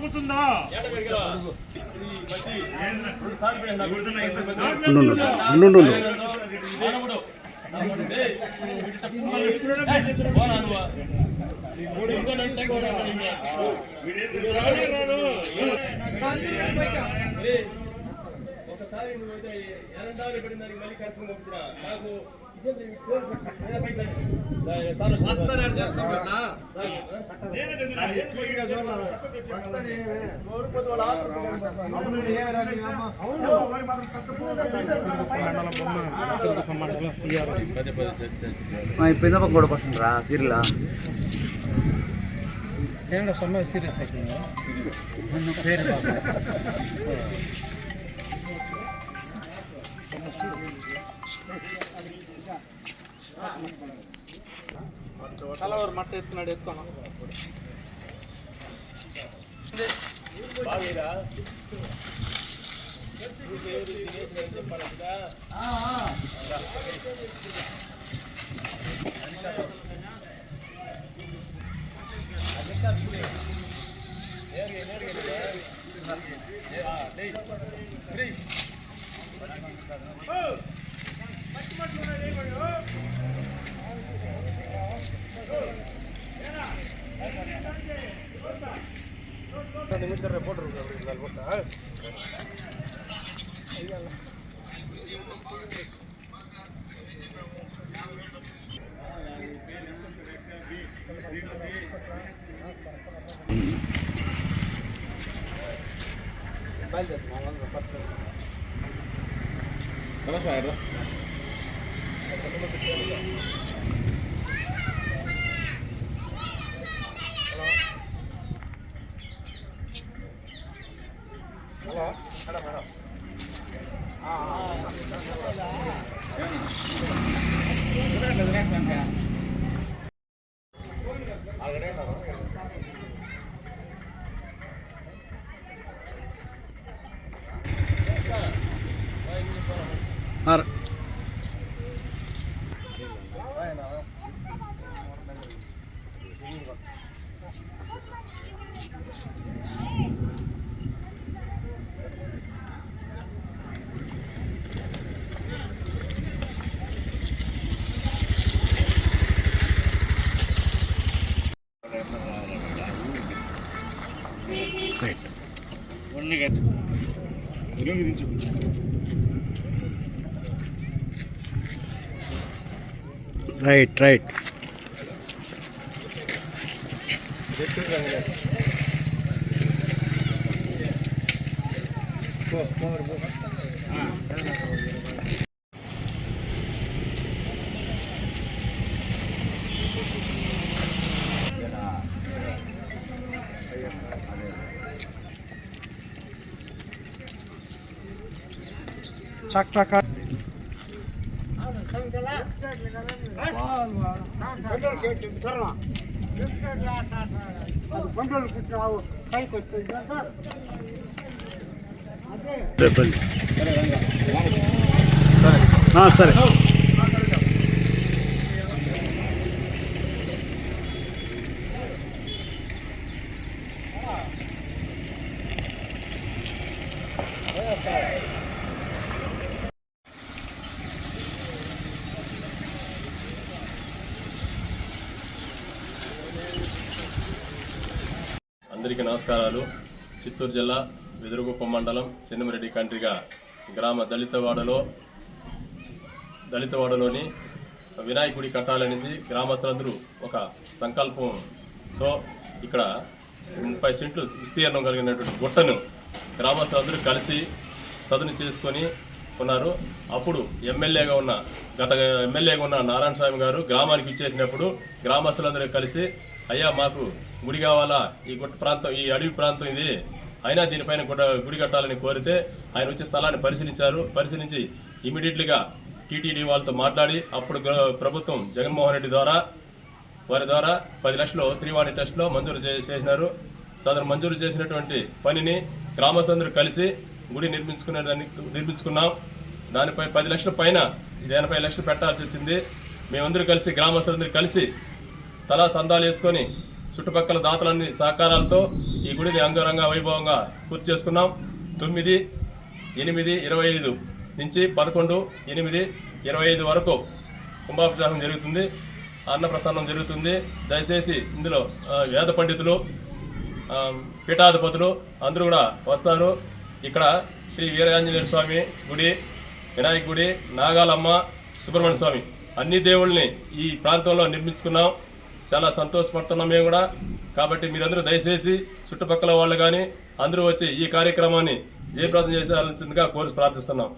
కూర్చుందా ఒకసారి నువ్వు ఎనంటాలు పడిన మళ్ళీ కరెక్ట్గా వచ్చినా నాకు ఇప్పుడు కూడా వస్తుందిరా సీరియల్ ಏನೋ ಸಮಯ ಸೀರಿಯಸ್ ಆಗಿ ಬೇರೆ కలవరు మట్ట ఎత్తున్నాడు ఎత్తుకోను బాగా reporter hello madam madam right right టక్ టక్ సరే అందరికీ నమస్కారాలు. చిత్తూరు జిల్లా వెదురుగుప్ప మండలం చెన్నమరెడ్డి కంట్రిగా గ్రామ దళితవాడలోని వినాయకుడి కట్టాలనేసి గ్రామస్తులందరూ ఒక సంకల్పంతో ఇక్కడ 30 సెంట్లు విస్తీర్ణం కలిగినటువంటి గుట్టను గ్రామస్తులందరూ కలిసి సదును చేసుకొని ఉన్నారు. అప్పుడు గత ఎమ్మెల్యేగా ఉన్న నారాయణ స్వామి గారు గ్రామానికి ఇచ్చేసినప్పుడు గ్రామస్తులందరూ కలిసి, అయ్యా మాకు గుడి కావాలా, ఈ గుట్ట ప్రాంతం, ఈ అడవి ప్రాంతం ఇది, అయినా దీనిపైన గుడి కట్టాలని కోరితే ఆయన వచ్చి స్థలాన్ని పరిశీలించి ఇమీడియట్లీగా టీటీడీ వాళ్ళతో మాట్లాడి అప్పుడు ప్రభుత్వం జగన్మోహన్ రెడ్డి వారి ద్వారా 10 లక్షలు శ్రీవాణి ట్రస్ట్లో మంజూరు చేసినారు. సదరు మంజూరు చేసినటువంటి పనిని గ్రామస్తులందరూ కలిసి గుడి నిర్మించుకున్నాం. దానిపై 10 లక్షల పైన 80 లక్షలు పెట్టాల్సి వచ్చింది. మేమందరూ కలిసి గ్రామస్తులందరూ కలిసి తలా సందాలు వేసుకొని చుట్టుపక్కల దాతలన్నీ సహకారాలతో ఈ గుడిని అంగరంగ వైభవంగా పూర్తి చేసుకున్నాం. 9/8/25 నుంచి 11/8/25 వరకు కుంభాభిషేకం జరుగుతుంది, అన్నప్రసన్నం జరుగుతుంది. దయచేసి ఇందులో వేద పండితులు, పీఠాధిపతులు అందరూ కూడా వస్తారు. ఇక్కడ శ్రీ వీరాంజనేయ స్వామి గుడి, వినాయక గుడి, నాగాలమ్మ, సుబ్రహ్మణ్య స్వామి అన్ని దేవుళ్ళని ఈ ప్రాంతంలో నిర్మించుకున్నాం. చాలా సంతోషపడుతున్నాం మేము కూడా. కాబట్టి మీరందరూ దయచేసి చుట్టుపక్కల వాళ్ళు కానీ అందరూ వచ్చి ఈ కార్యక్రమాన్ని జయప్రదం చేయాల్సిందిగా కోరి ప్రార్థిస్తున్నాం.